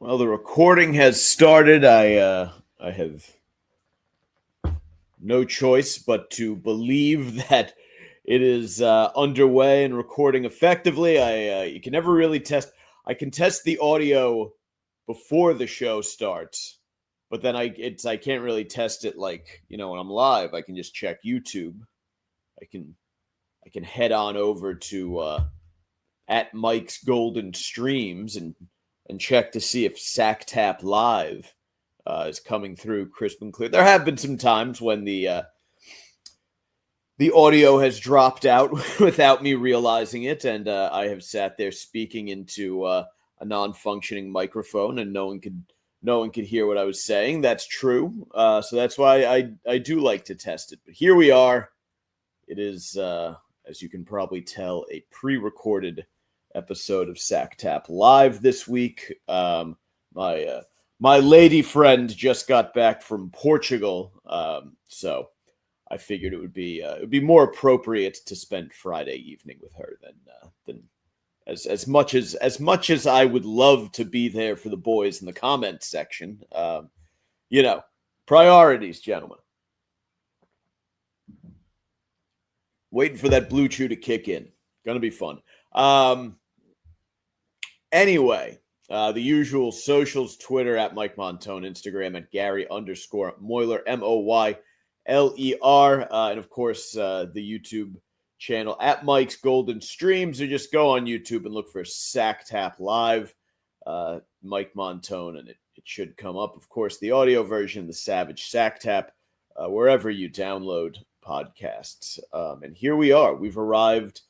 Well, the recording has started. I have no choice but to believe that it is underway and recording effectively. You can never really test. I can test the audio before the show starts, but then I can't really test it like when I'm live. I can just check YouTube. I can I can head on over to at Mike's Golden Streams and check to see if Sacktap Live is coming through crisp and clear. There have been some times when the audio has dropped out without me realizing it, and I have sat there speaking into a non-functioning microphone, and no one could hear what I was saying. That's true. So that's why I do like to test it. But here we are. It is, as you can probably tell, a pre-recorded episode of Sacktap Live this week. My lady friend just got back from Portugal, so I figured it would be more appropriate to spend Friday evening with her than as much as I would love to be there for the boys in the comments section. Priorities, gentlemen. Waiting for that Blue Chew to kick in. Gonna be fun. Anyway, the usual socials: Twitter at Mike Montone, Instagram at Gary_Moyler, Moyler, and of course the YouTube channel at Mike's Golden Streams. Or just go on YouTube and look for Sacktap Live, Mike Montone, and it should come up. Of course, the audio version, the Savage Sacktap, wherever you download podcasts. And here we are. We've arrived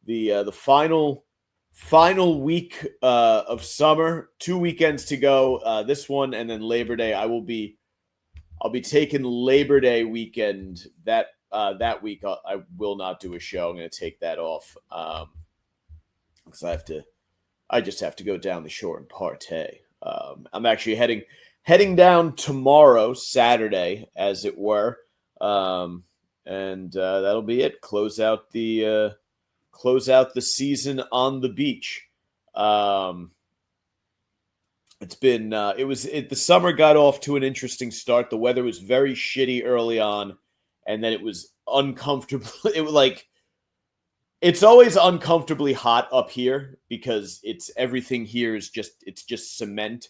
the final week of summer. 2 weekends to go. This one and then Labor Day. I'll be taking Labor Day weekend. That week I will not do a show. I'm going to take that off because I just have to go down the shore and partay. I'm actually heading down tomorrow, Saturday, as it were. And that'll be it. Close out the season on the beach. The summer got off to an interesting start. The weather was very shitty early on, and then it was uncomfortable. It's always uncomfortably hot up here because everything here is just cement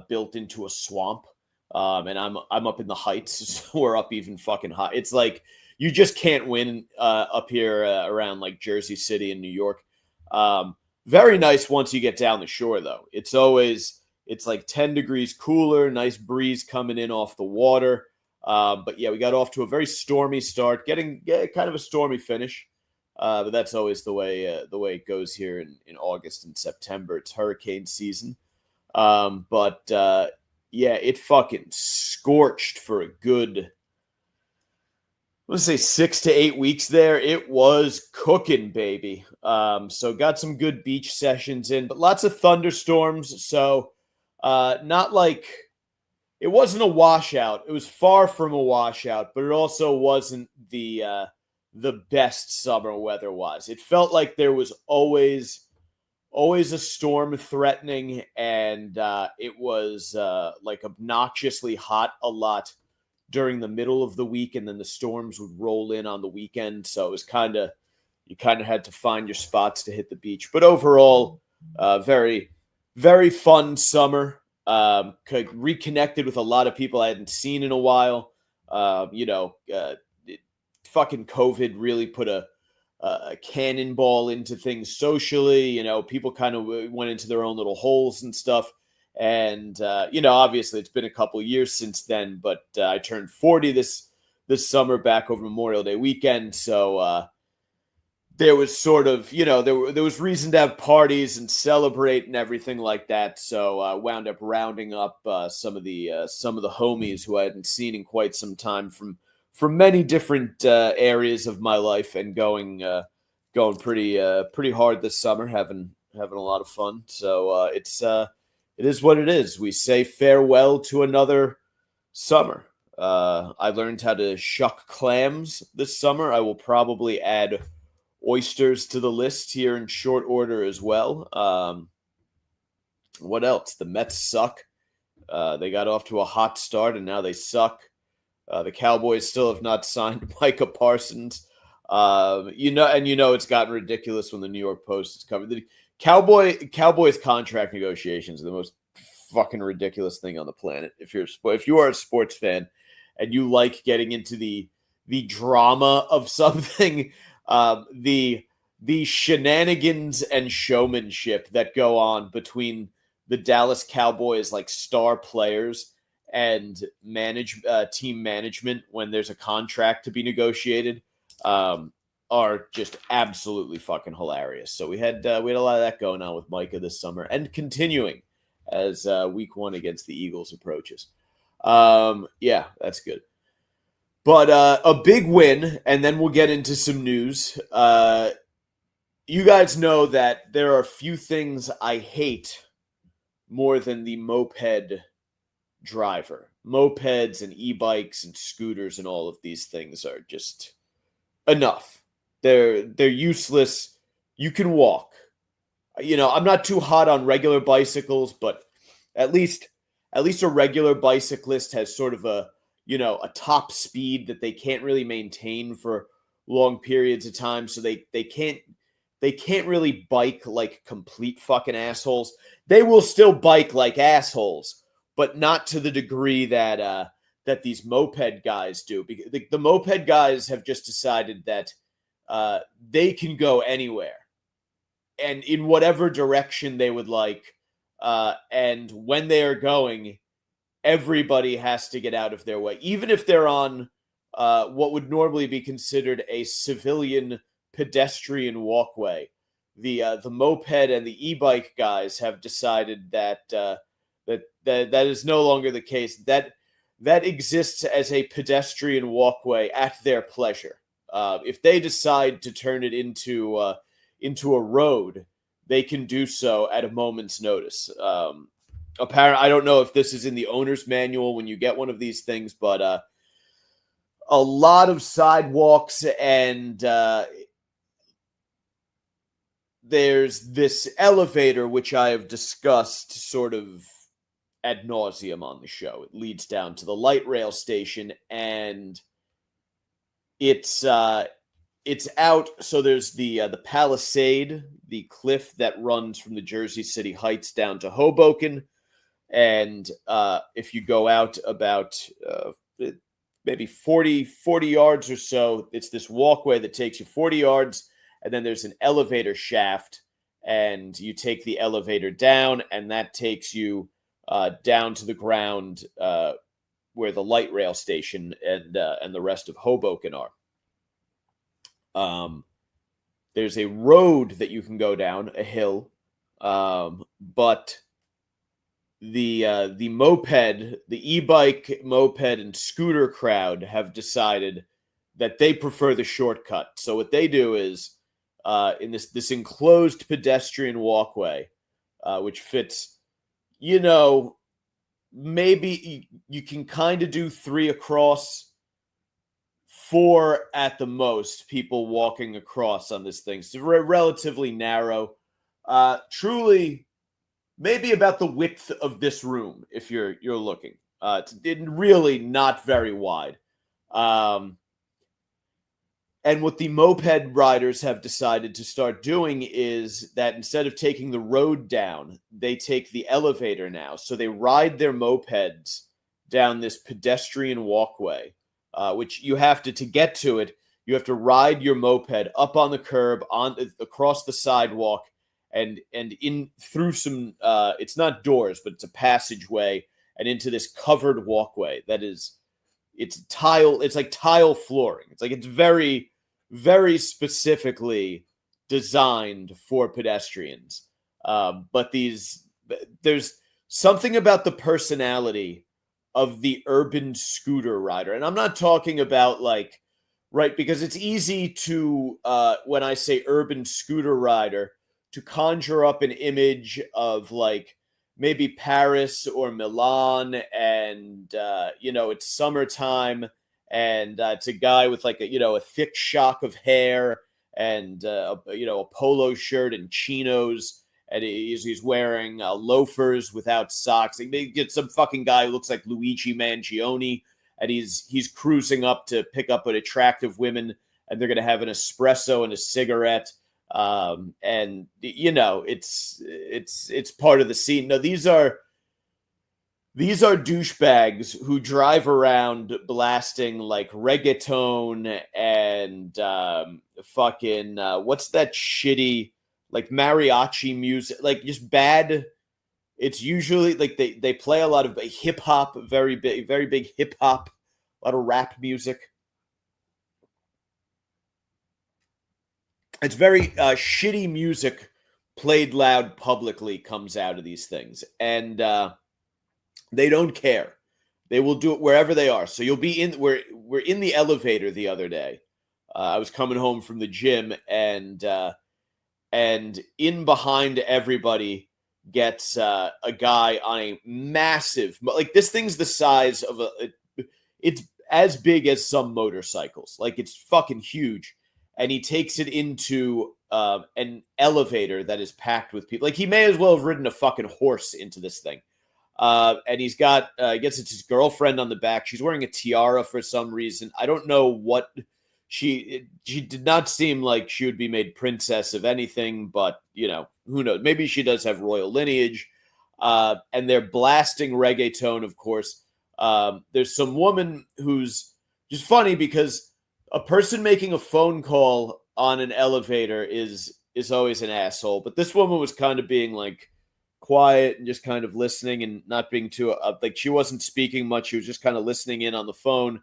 built into a swamp. And I'm up in the heights, so we're up even fucking high. It's like you just can't win up here around like Jersey City and New York. Very nice once you get down the shore, though. It's like 10 degrees cooler, nice breeze coming in off the water. But yeah, we got off to a very stormy start, getting kind of a stormy finish. But that's always the way it goes here in August and September. It's hurricane season. Yeah, it fucking scorched for a good, let's say 6 to 8 weeks there. It was cooking, baby. So got some good beach sessions in, but lots of thunderstorms. So not like it wasn't a washout. It was far from a washout, but it also wasn't the best summer weather-wise. It felt like there was always a storm threatening, and it was like obnoxiously hot a lot during the middle of the week, and then the storms would roll in on the weekend. So it was you kind of had to find your spots to hit the beach. But overall, very, very fun summer. Reconnected with a lot of people I hadn't seen in a while. Fucking COVID really put a cannonball into things socially. People kind of went into their own little holes and stuff. And, obviously it's been a couple years since then, but I turned 40 this summer back over Memorial Day weekend. So there was sort of, there was reason to have parties and celebrate and everything like that. So I wound up rounding up some of the homies who I hadn't seen in quite some time from many different areas of my life, and going pretty hard this summer, having a lot of fun. So it is what it is. We say farewell to another summer. I learned how to shuck clams this summer. I will probably add oysters to the list here in short order as well. What else? The Mets suck. They got off to a hot start, and now they suck. The Cowboys still have not signed Micah Parsons. It's gotten ridiculous when the New York Post is covered. The Cowboys contract negotiations are the most fucking ridiculous thing on the planet. If you are a sports fan and you like getting into the drama of something, the shenanigans and showmanship that go on between the Dallas Cowboys like star players and team management when there's a contract to be negotiated are just absolutely fucking hilarious. So we had a lot of that going on with Micah this summer and continuing as week 1 against the Eagles approaches. Yeah, that's good. But a big win, and then we'll get into some news. You guys know that there are few things I hate more than the moped driver. Mopeds and e-bikes and scooters and all of these things are just enough. They're useless. You can walk. I'm not too hot on regular bicycles, but at least a regular bicyclist has sort of a top speed that they can't really maintain for long periods of time, so they can't really bike like complete fucking assholes. They will still bike like assholes, but not to the degree that these moped guys do. Because the moped guys have just decided that they can go anywhere and in whatever direction they would like. And when they are going, everybody has to get out of their way, even if they're on what would normally be considered a civilian pedestrian walkway. The moped and the e-bike guys have decided that that is no longer the case. That exists as a pedestrian walkway at their pleasure. If they decide to turn it into a road, they can do so at a moment's notice. Apparently, I don't know if this is in the owner's manual when you get one of these things, but a lot of sidewalks and there's this elevator, which I have discussed sort of ad nauseum on the show. It leads down to the light rail station, and it's out. So there's the Palisade, the cliff that runs from the Jersey City Heights down to Hoboken. And if you go out about maybe 40 yards or so, it's this walkway that takes you 40 yards. And then there's an elevator shaft, and you take the elevator down, and that takes you down to the ground where the light rail station and the rest of Hoboken are. There's a road that you can go down, a hill, but the moped, the e-bike, moped, and scooter crowd have decided that they prefer the shortcut. So what they do is in this enclosed pedestrian walkway, which fits, maybe you can kind of do 3 across, 4 at the most people walking across on this thing. So relatively narrow. Truly, maybe about the width of this room if you're looking. It's really not very wide. And what the moped riders have decided to start doing is that instead of taking the road down, they take the elevator now. So they ride their mopeds down this pedestrian walkway, which you have to get to it. You have to ride your moped up on the curb, across the sidewalk, and in through some. It's not doors, but it's a passageway, and into this covered walkway that is. It's tile. It's like tile flooring. It's very, very specifically designed for pedestrians. But there's something about the personality of the urban scooter rider, and I'm not talking about because it's easy to when I say urban scooter rider to conjure up an image of maybe Paris or Milan, and it's summertime, and it's a guy with a thick shock of hair and a polo shirt and chinos, and he's wearing loafers without socks. They get some fucking guy who looks like Luigi Mangione, and he's cruising up to pick up an attractive women, and they're going to have an espresso and a cigarette. And it's part of the scene. No, these are douchebags who drive around blasting like reggaeton and what's that shitty like mariachi music, like just bad. It's usually like they play a lot of hip hop, very big hip hop, a lot of rap music. It's very shitty music played loud publicly comes out of these things, and they don't care. They will do it wherever they are. So you'll be in. We're in the elevator the other day. I was coming home from the gym, and in behind everybody gets a guy on a massive, like this thing's the size of it's as big as some motorcycles. Like it's fucking huge. And he takes it into an elevator that is packed with people. Like he may as well have ridden a fucking horse into this thing. And he's got, I guess it's his girlfriend on the back. She's wearing a tiara for some reason. I don't know what she did not seem like she would be made princess of anything, but who knows? Maybe she does have royal lineage. And they're blasting reggaeton, of course. There's some woman who's just funny because a person making a phone call on an elevator is always an asshole. But this woman was kind of being like quiet and just kind of listening and not being too like she wasn't speaking much. She was just kind of listening in on the phone.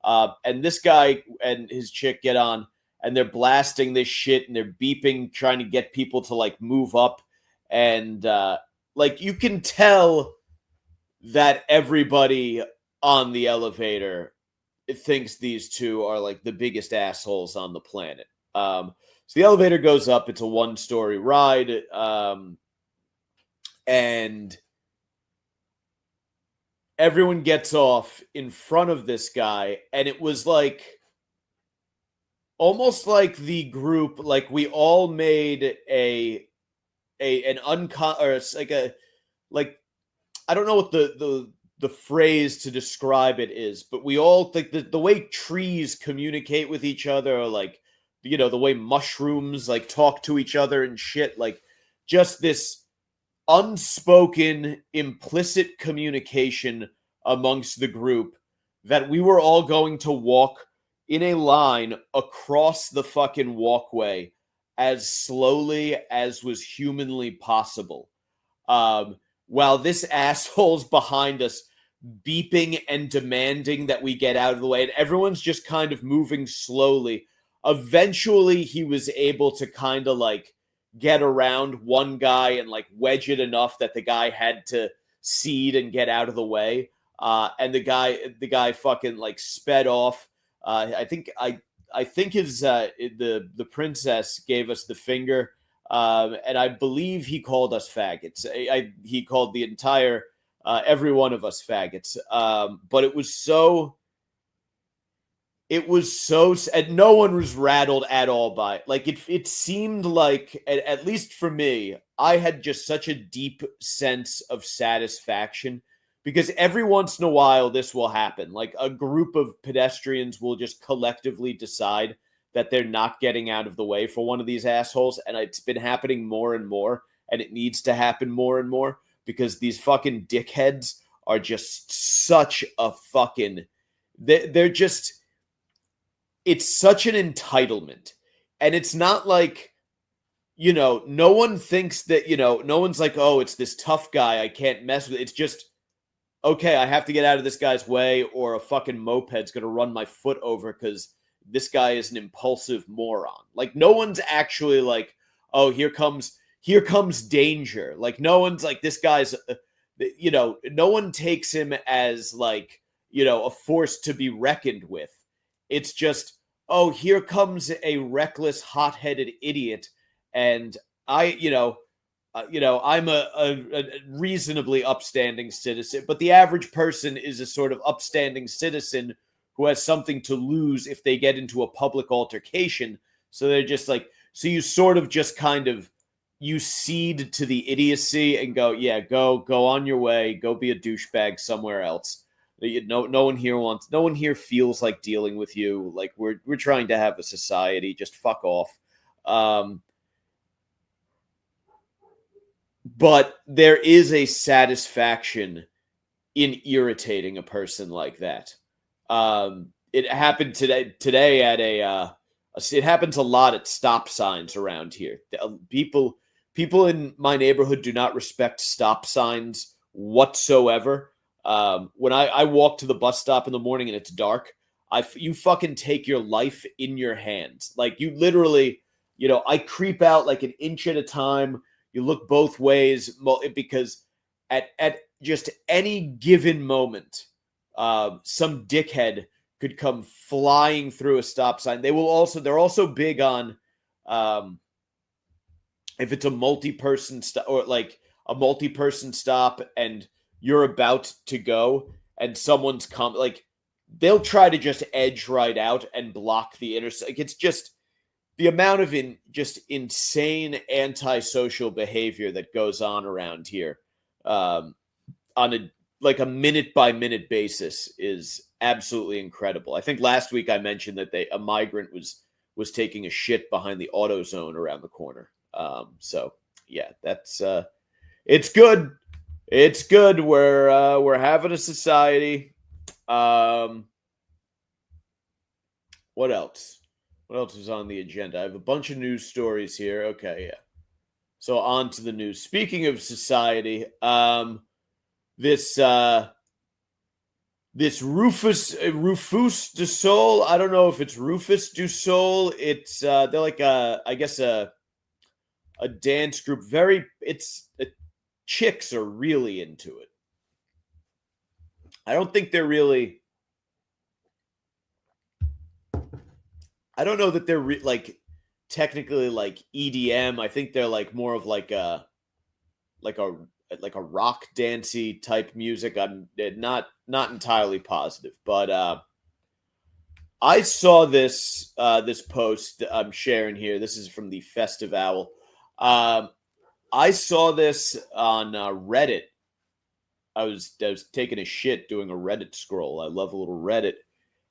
And this guy and his chick get on and they're blasting this shit and they're beeping, trying to get people to like move up. And like you can tell that everybody on the elevator thinks these two are like the biggest assholes on the planet. So the elevator goes up. It's a 1-story ride. And everyone gets off in front of this guy. And it was like almost like the group, like we all made I don't know what the phrase to describe it is, but we all think that the way trees communicate with each other, or like, the way mushrooms like talk to each other and shit, like just this unspoken, implicit communication amongst the group that we were all going to walk in a line across the fucking walkway as slowly as was humanly possible. While this asshole's behind us beeping and demanding that we get out of the way, and everyone's just kind of moving slowly. Eventually, he was able to kind of like get around one guy and like wedge it enough that the guy had to cede and get out of the way. And the guy fucking like sped off. I think his the princess gave us the finger. And I believe he called us faggots. He called the entire, every one of us faggots. But it was so, and no one was rattled at all by it. Like it seemed like, at least for me, I had just such a deep sense of satisfaction because every once in a while this will happen. Like a group of pedestrians will just collectively decide that they're not getting out of the way for one of these assholes. And it's been happening more and more, and it needs to happen more and more because these fucking dickheads are just such a fucking, they're just, it's such an entitlement. And it's not like, no one thinks that, no one's like, oh, it's this tough guy I can't mess with. It's just, okay, I have to get out of this guy's way or a fucking moped's going to run my foot over because this guy is an impulsive moron. Like no one's actually like, oh, here comes danger. Like no one's like, this guy's, no one takes him as like, a force to be reckoned with. It's just, oh, here comes a reckless, hot-headed idiot. And I'm a reasonably upstanding citizen, but the average person is a sort of upstanding citizen who has something to lose if they get into a public altercation. So they're just like, so you sort of just kind of you cede to the idiocy and go, yeah, go on your way, go be a douchebag somewhere else. No one here feels like dealing with you. Like we're trying to have a society. Just fuck off. But there is a satisfaction in irritating a person like that. It happened today at it happens a lot at stop signs around here. People in my neighborhood do not respect stop signs whatsoever. When I walk to the bus stop in the morning and it's dark, you fucking take your life in your hands. Like you literally, I creep out like an inch at a time. You look both ways because at just any given moment, some dickhead could come flying through a stop sign. They're also big on if it's a multi-person stop or like a multi-person stop and you're about to go and someone's like they'll try to just edge right out and block the intersection. Like it's just the amount of just insane antisocial behavior that goes on around here on a minute by minute basis is absolutely incredible. I think last week I mentioned that a migrant was taking a shit behind the AutoZone around the corner. So yeah, that's it's good. It's good. We're having a society. What else? What else was on the agenda? I have a bunch of news stories here. Okay, yeah. So on to the news. Speaking of society, this Rufus Du Sol. I don't know if it's Rufus Du Sol. It's they're like I guess a dance group. Chicks are really into it. I don't think they're really. I don't know that they're like technically like EDM. I think they're like more of like a rock dancey type music. I'm not entirely positive, but I saw this post I'm sharing here. This is from the Festive Owl. I saw this on Reddit. I was taking a shit doing a Reddit scroll. I love a little Reddit,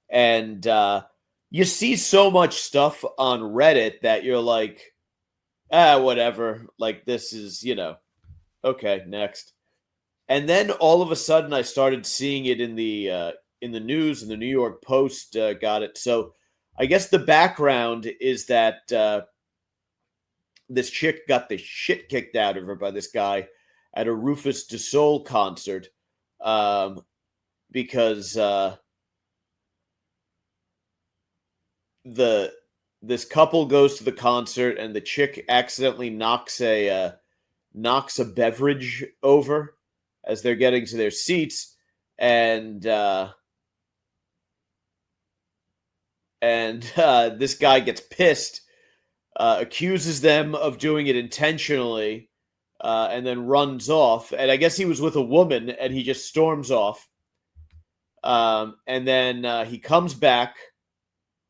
and you see so much stuff on Reddit that you're like, whatever. Like this is, okay, next. And then all of a sudden, I started seeing it in the news, and the New York Post got it. So I guess the background is that this chick got the shit kicked out of her by this guy at a Rufus Du Sol concert because this couple goes to the concert and the chick accidentally knocks a beverage over as they're getting to their seats, and this guy gets pissed, accuses them of doing it intentionally, and then runs off. And I guess he was with a woman, and he just storms off. And then he comes back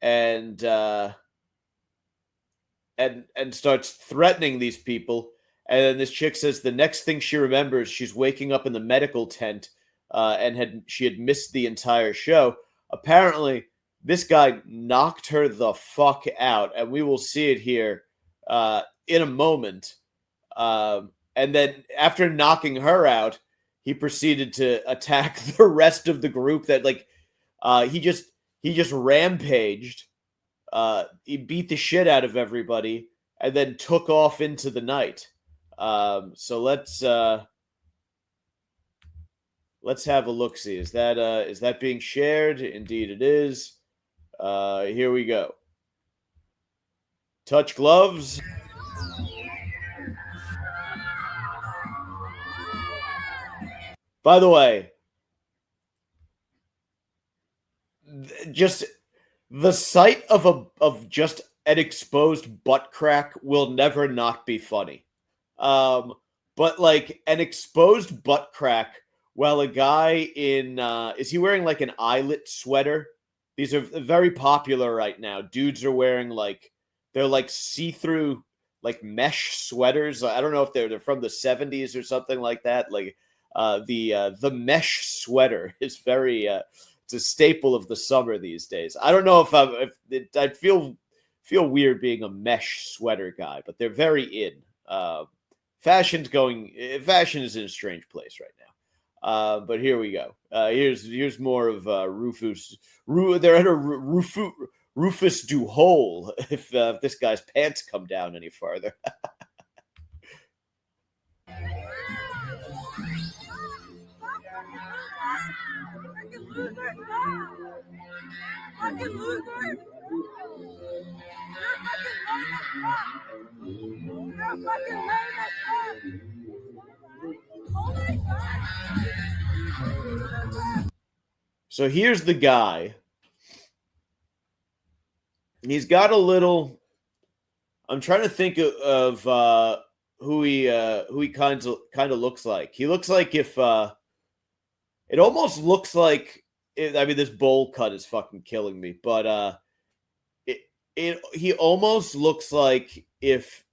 and starts threatening these people. And then this chick says the next thing she remembers, she's waking up in the medical tent, and she had missed the entire show. Apparently, this guy knocked her the fuck out, and we will see it here in a moment. And then after knocking her out, he proceeded to attack the rest of the group. That he just rampaged. He beat the shit out of everybody, and then took off into the night. So let's have a look-see. Is that being shared? Indeed it is. Here we go. Touch gloves. By the way, just the sight of just an exposed butt crack will never not be funny. But like an exposed butt crack while a guy is he wearing like an eyelet sweater? These are very popular right now. Dudes are wearing they're like see-through mesh sweaters. I don't know if they're from the 70s or something like that. Like the mesh sweater is very it's a staple of the summer these days. I don't know if I'd feel weird being a mesh sweater guy, but they're very in. Fashion is in a strange place right now. But here we go. Here's more of Rufus. They're at a Rufus Du Sol if this guy's pants come down any farther. So here's the guy. He's got a little. I'm trying to think of who he kind of looks like. He looks like if it almost looks like. I mean, this bowl cut is fucking killing me, but he almost looks like if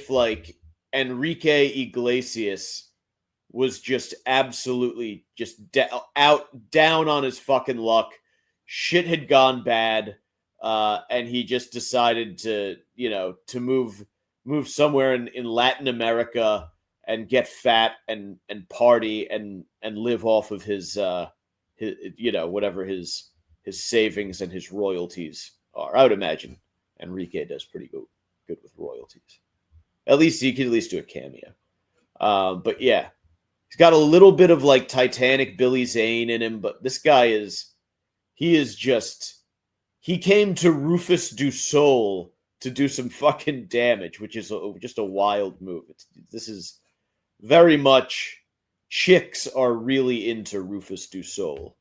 like Enrique Iglesias was just absolutely just down on his fucking luck. Shit had gone bad, and he just decided to move somewhere in Latin America and get fat and party and live off of his whatever his savings and his royalties are. I would imagine Enrique does pretty good with royalties. At least he could at least do a cameo. But yeah, he's got a little bit of like Titanic Billy Zane in him, but this guy he came to Rufus Du Sol to do some fucking damage, which is just a wild move. This is very much chicks are really into Rufus Du Sol.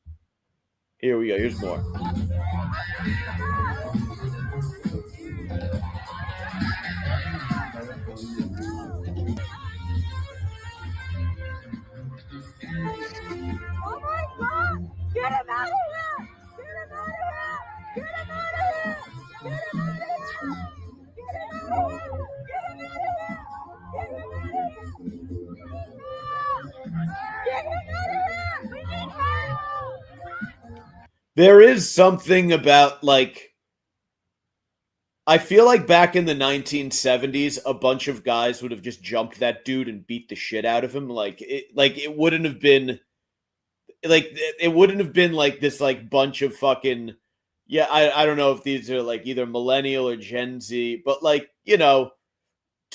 Here we go. Here's more. Oh my God! Get him out of here! Get him out of here! Get him out of here! Get him out of here! Get him out of here! Get him out of here! Get him out of here! Get him out of here! We need help! There is something about like I feel like back in the 1970s, a bunch of guys would have just jumped that dude and beat the shit out of him. It wouldn't have been like this like bunch of fucking I don't know if these are like either millennial or Gen Z, but like to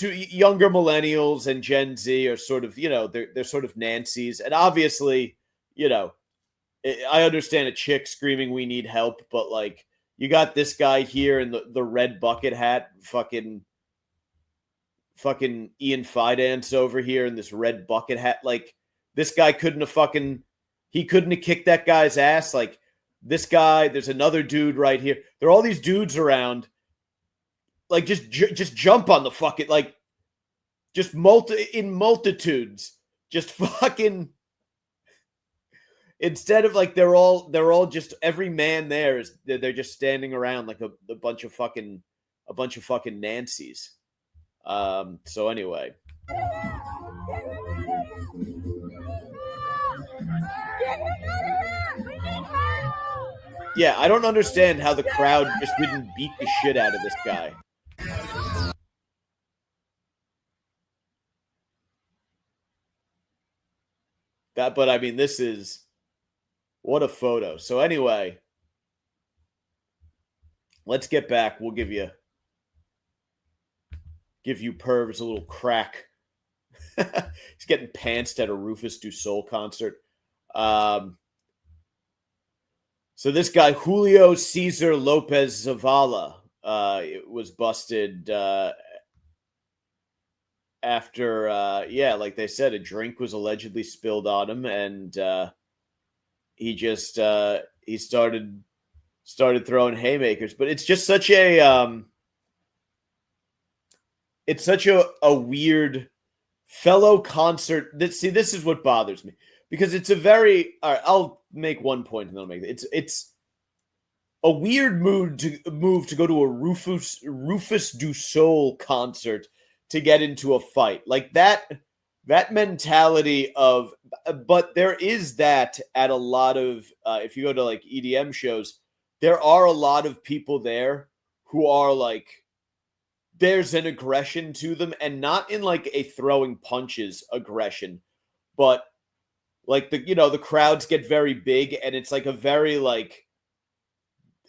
younger millennials and Gen Z are sort of they're sort of Nancy's, and obviously I understand a chick screaming we need help, but like. You got this guy here in the red bucket hat, fucking Ian Fidance over here in this red bucket hat. Like, this guy couldn't have kicked that guy's ass. Like, this guy, there's another dude right here. There are all these dudes around. Like, just jump on the fucking, like, just in multitudes. Just fucking... Instead of like they're all just every man there is they're just standing around like a bunch of fucking Nancys. So anyway. Yeah, I don't understand how the crowd just didn't beat the shit out of this guy. But I mean, this is. What a photo. So anyway, let's get back. We'll give you pervs a little crack. He's getting pantsed at a Rufus Du Sol concert. So this guy, Julio Cesar Lopez Zavala, was busted after, like they said, a drink was allegedly spilled on him, and he just he started throwing haymakers. But it's just such a weird fellow concert. This is what bothers me, because it's a very. All right, I'll make one point and then I'll make it. a weird move to go to a Rufus Du Sol concert to get into a fight. Like that mentality of, but there is that at a lot of if you go to like EDM shows, there are a lot of people there who are like, there's an aggression to them, and not in like a throwing punches aggression, but like the crowds get very big, and it's like a very like,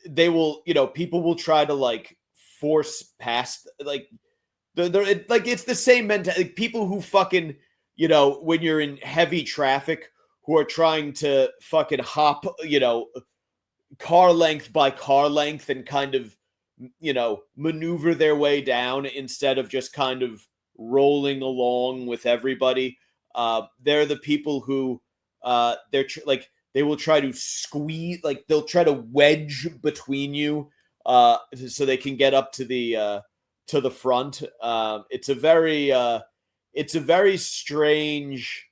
they will, people will try to like force past, like like it's the same mentality. Like people who fucking, when you're in heavy traffic, who are trying to fucking hop, car length by car length and kind of, maneuver their way down instead of just kind of rolling along with everybody. They're the people who like they will try to squeeze, like they'll try to wedge between you so they can get up to the front. It's a very strange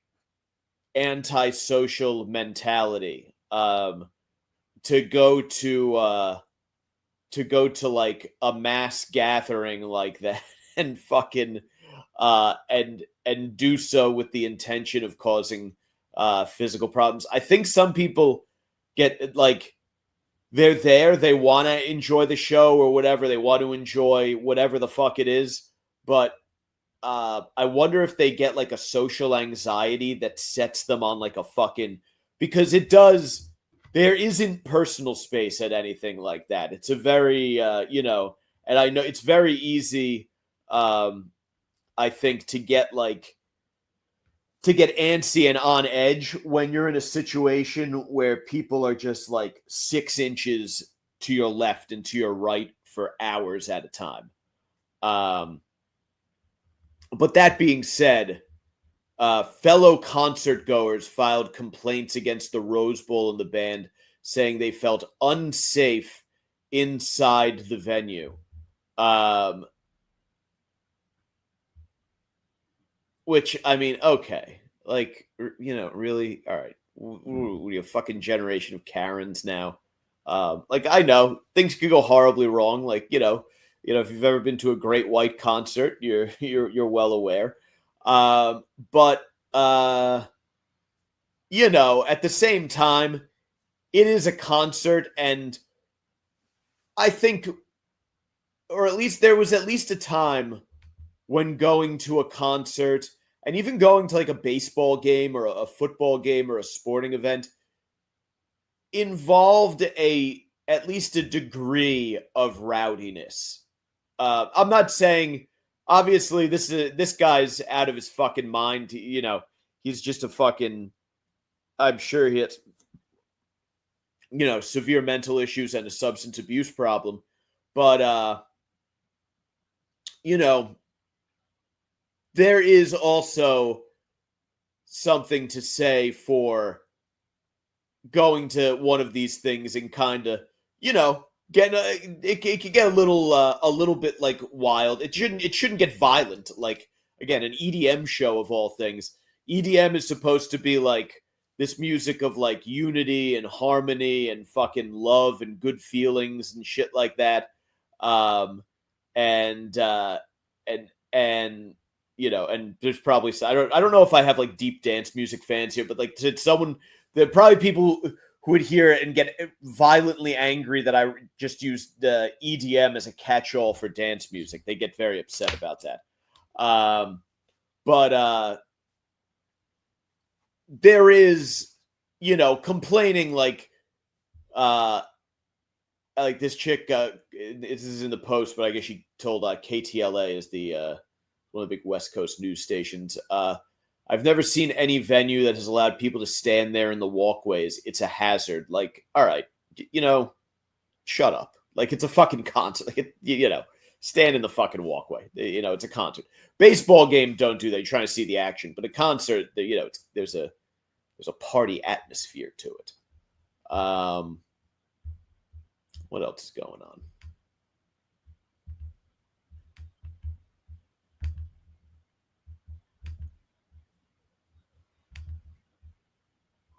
antisocial mentality to go to like a mass gathering like that and fucking and do so with the intention of causing physical problems. I think some people get like, they're there, they want to enjoy the show or whatever, they want to enjoy whatever the fuck it is, but I wonder if they get like a social anxiety that sets them on like a fucking, because there isn't personal space at anything like that. It's a very and I know it's very easy I think to get antsy and on edge when you're in a situation where people are just like 6 inches to your left and to your right for hours at a time. But that being said, fellow concert goers filed complaints against the Rose Bowl and the band, saying they felt unsafe inside the venue. Which, I mean, okay. Like, really? All right. We're a fucking generation of Karens now. Like, I know things could go horribly wrong. Like, if you've ever been to a Great White concert, you're well aware. But at the same time, it is a concert, and I think, or at least there was at least a time when going to a concert and even going to like a baseball game or a football game or a sporting event involved at least a degree of rowdiness. I'm not saying, obviously, this guy's out of his fucking mind. He's just a fucking, I'm sure he has, severe mental issues and a substance abuse problem. But, there is also something to say for going to one of these things and kind of, it can get a little bit like wild. It shouldn't get violent. Like, again, an EDM show of all things. EDM is supposed to be like this music of like unity and harmony and fucking love and good feelings and shit like that. And there's probably, I don't know if I have like deep dance music fans here, but like to someone, there are probably people who would hear it and get violently angry that I just used the EDM as a catch-all for dance music. They get very upset about that. But there is, complaining like this chick, this is in the Post, but I guess she told KTLA is the one of the big West Coast news stations. I've never seen any venue that has allowed people to stand there in the walkways. It's a hazard. Like, all right, shut up. Like, it's a fucking concert. Like, stand in the fucking walkway. It's a concert. Baseball game, don't do that. You're trying to see the action. But a concert, there's a party atmosphere to it. What else is going on?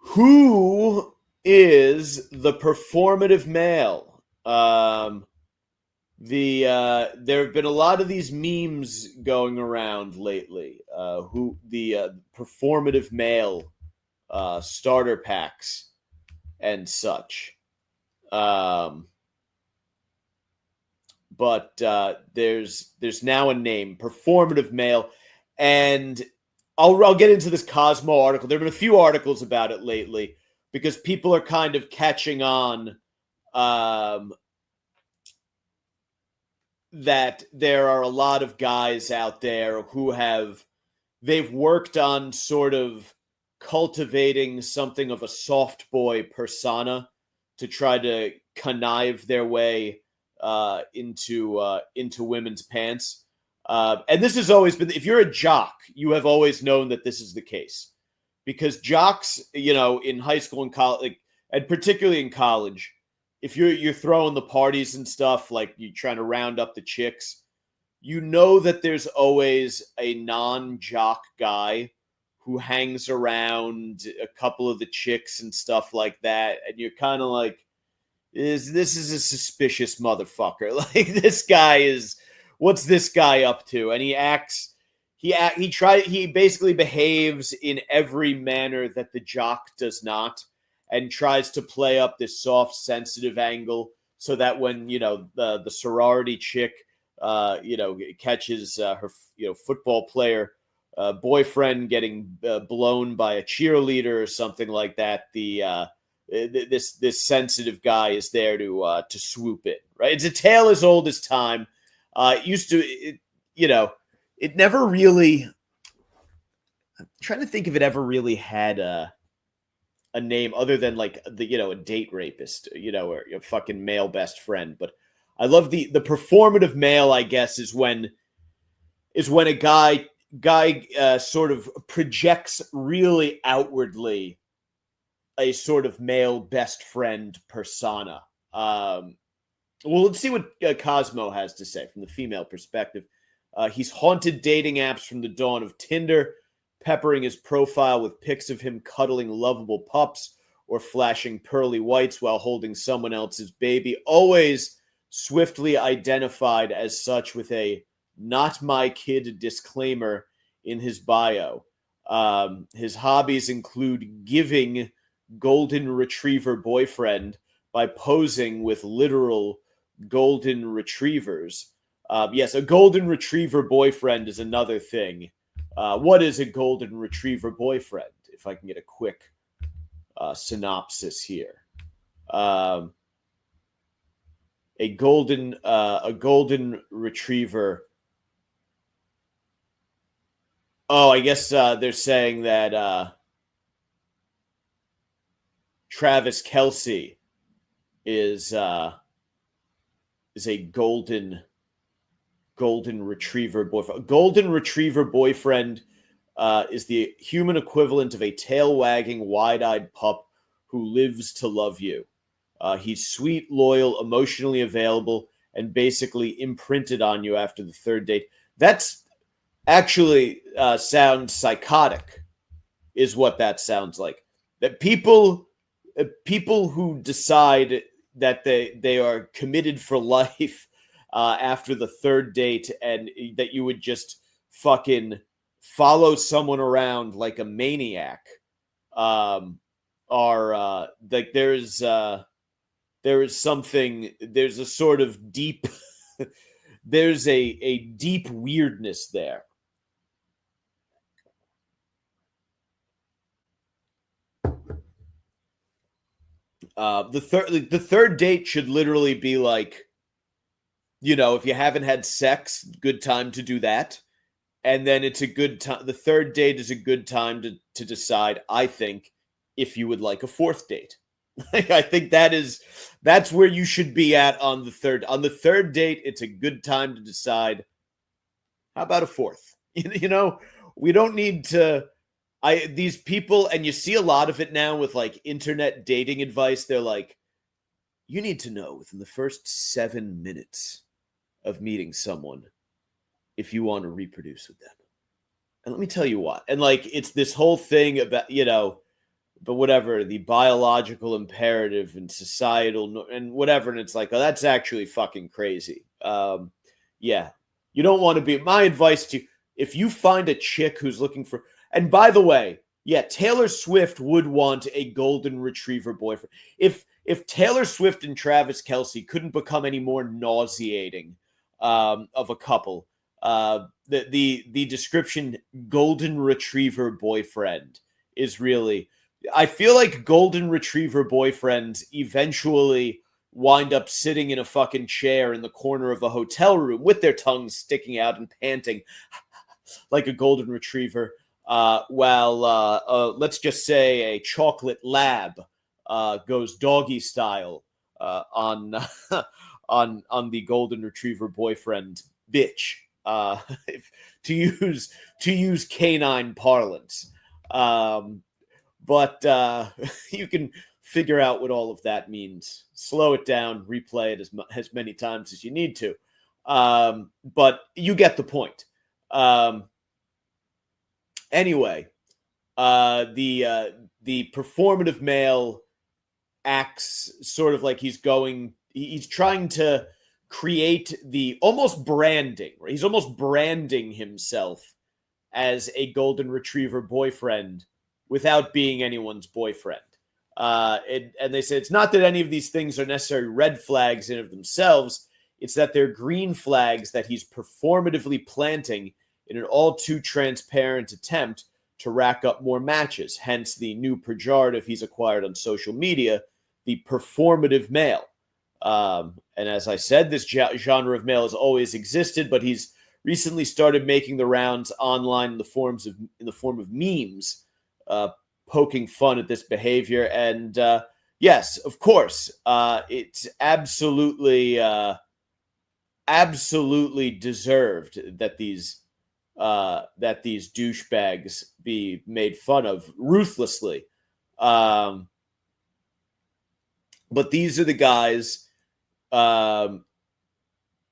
Who is the performative male There have been a lot of these memes going around lately. Who the performative male starter packs and such. But there's now a name, performative male, and I'll get into this Cosmo article. There have been a few articles about it lately because people are kind of catching on that there are a lot of guys out there who they've worked on sort of cultivating something of a soft boy persona to try to connive their way into women's pants. And this has always been, if you're a jock, you have always known that this is the case. Because jocks, in high school and college, and particularly in college, if you're throwing the parties and stuff, like you're trying to round up the chicks, you know that there's always a non-jock guy who hangs around a couple of the chicks and stuff like that, and you're kind of like, this is a suspicious motherfucker. Like, this guy what's this guy up to? And he basically behaves in every manner that the jock does not, and tries to play up this soft, sensitive angle so that when, the sorority chick, catches her, football player boyfriend getting blown by a cheerleader or something like that, this sensitive guy is there to swoop in, right? It's a tale as old as time. It never really. I'm trying to think if it ever really had a name other than like a date rapist, or a fucking male best friend. But I love the performative male, I guess, is when a guy sort of projects really outwardly a sort of male best friend persona. Well, let's see what Cosmo has to say from the female perspective. He's haunted dating apps from the dawn of Tinder, peppering his profile with pics of him cuddling lovable pups or flashing pearly whites while holding someone else's baby, always swiftly identified as such with a "not my kid" disclaimer in his bio. His hobbies include giving golden retriever boyfriend by posing with literal golden retrievers. Yes, a golden retriever boyfriend is another thing. What is a golden retriever boyfriend? If I can get a quick synopsis here. A golden retriever. Oh, I guess they're saying that Travis Kelce is a golden retriever boyfriend. A golden retriever boyfriend is the human equivalent of a tail-wagging, wide-eyed pup who lives to love you. He's sweet, loyal, emotionally available, and basically imprinted on you after the third date. That's actually sounds psychotic, is what that sounds like. That people who decide that they are committed for life after the third date, and that you would just fucking follow someone around like a maniac, are like there is something. There's a sort of deep. There's a deep weirdness there. The third date should literally be like, if you haven't had sex, good time to do that. And then it's a good time. The third date is a good time to decide, I think, if you would like a fourth date. I think that's where you should be at on the third. On the third date, it's a good time to decide, how about a fourth? We don't need to. These people, and you see a lot of it now with like internet dating advice. They're like, you need to know within the first 7 minutes of meeting someone if you want to reproduce with them. And let me tell you what. And like, it's this whole thing about, whatever, the biological imperative and societal and whatever. And it's like, oh, that's actually fucking crazy. Yeah. You don't want to be, my advice to you, if you find a chick who's looking for, and by the way, yeah, Taylor Swift would want a golden retriever boyfriend. If Taylor Swift and Travis Kelce couldn't become any more nauseating of a couple, the description golden retriever boyfriend is really, I feel like golden retriever boyfriends eventually wind up sitting in a fucking chair in the corner of a hotel room with their tongues sticking out and panting like a golden retriever, while let's just say a chocolate lab goes doggy style on on the golden retriever boyfriend bitch, to use canine parlance. But you can figure out what all of that means. Slow it down, replay it as many times as you need to. But you get the point. Anyway, the performative male acts sort of like he's trying to create the almost branding, right? He's almost branding himself as a golden retriever boyfriend without being anyone's boyfriend. And they say it's not that any of these things are necessarily red flags in of themselves. It's that they're green flags that he's performatively planting in an all too transparent attempt to rack up more matches. Hence the new pejorative he's acquired on social media, the performative male. And as I said, this genre of male has always existed, but he's recently started making the rounds online in the form of memes, poking fun at this behavior. And yes, of course, it's absolutely deserved that these douchebags be made fun of ruthlessly. But these are the guys.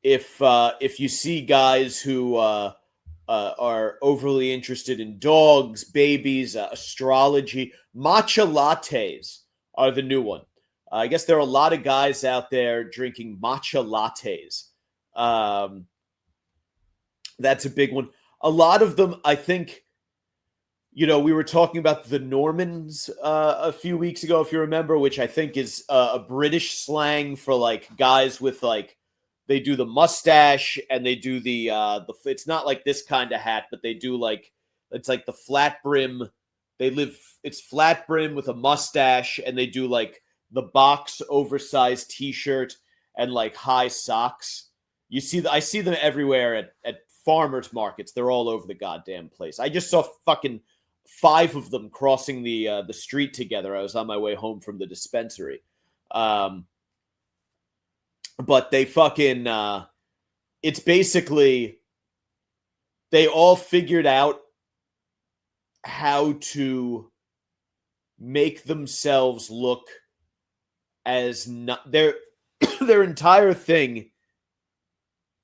If you see guys who are overly interested in dogs, babies, astrology, matcha lattes are the new one. I guess there are a lot of guys out there drinking matcha lattes. That's a big one. A lot of them, I think, we were talking about the Normans a few weeks ago, if you remember, which I think is a British slang for like guys with like, they do the mustache and they do the it's not like this kind of hat, but they do like, it's like the flat brim. It's flat brim with a mustache, and they do like the box oversized t-shirt and like high socks. I see them everywhere at farmers markets. They're all over the goddamn place. I just saw fucking 5 of them crossing the street together. I was on my way home from the dispensary. But they fucking, it's basically, they all figured out how to make themselves look as not, their entire thing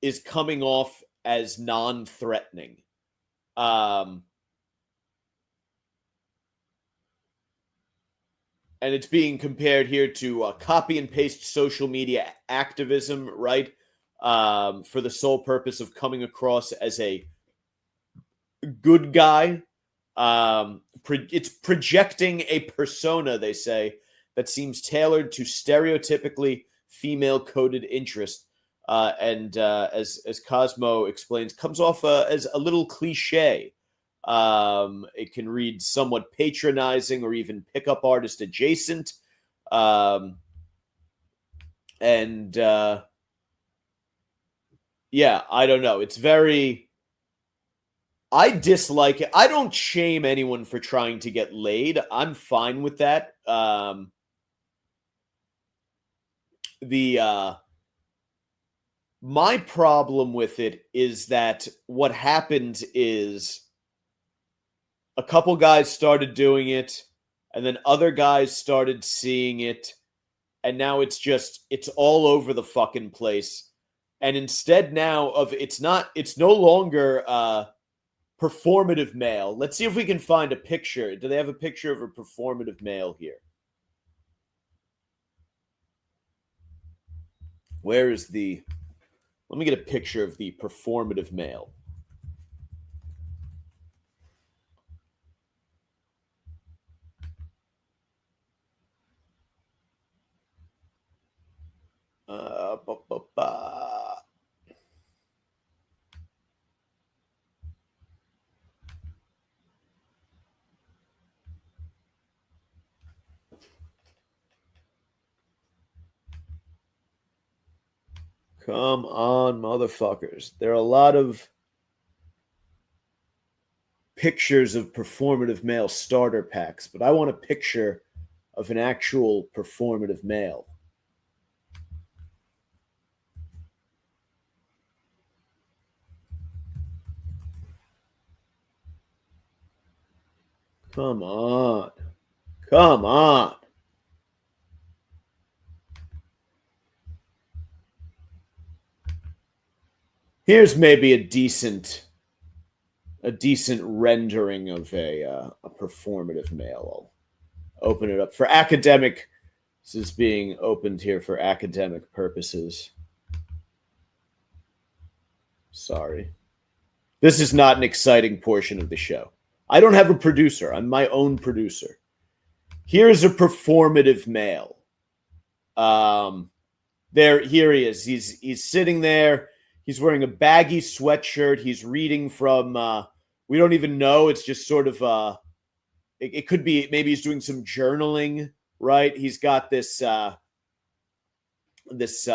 is coming off as non-threatening. And it's being compared here to copy and paste social media activism, right? For the sole purpose of coming across as a good guy. It's projecting a persona, they say, that seems tailored to stereotypically female-coded interest. And as Cosmo explains, comes off as a little cliche. It can read somewhat patronizing or even pickup artist adjacent. Yeah, I don't know. It's very, I dislike it. I don't shame anyone for trying to get laid. I'm fine with that. My problem with it is that what happens is a couple guys started doing it, and then other guys started seeing it, and now it's all over the fucking place. And instead now of, it's no longer performative male. Let's see if we can find a picture. Do they have a picture of a performative male here? Where is the... Let me get a picture of the performative male. Come on, motherfuckers. There are a lot of pictures of performative male starter packs, but I want a picture of an actual performative male. Come on. Come on. Here's maybe a decent rendering of a performative male. I'll open it up for academic. This is being opened here for academic purposes. Sorry. This is not an exciting portion of the show. I don't have a producer. I'm my own producer. Here's a performative male. Here he is. He's sitting there. He's wearing a baggy sweatshirt. He's reading from, we don't even know. It's just sort of, it could be, maybe he's doing some journaling, right? He's got this, it was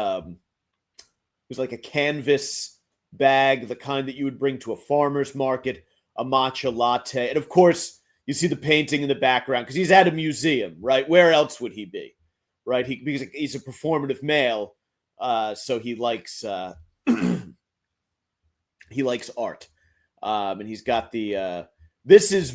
like a canvas bag, the kind that you would bring to a farmer's market, a matcha latte. And of course, you see the painting in the background because he's at a museum, right? Where else would he be, right? Because he's a performative male, so he likes... he likes art, and he's got the. This is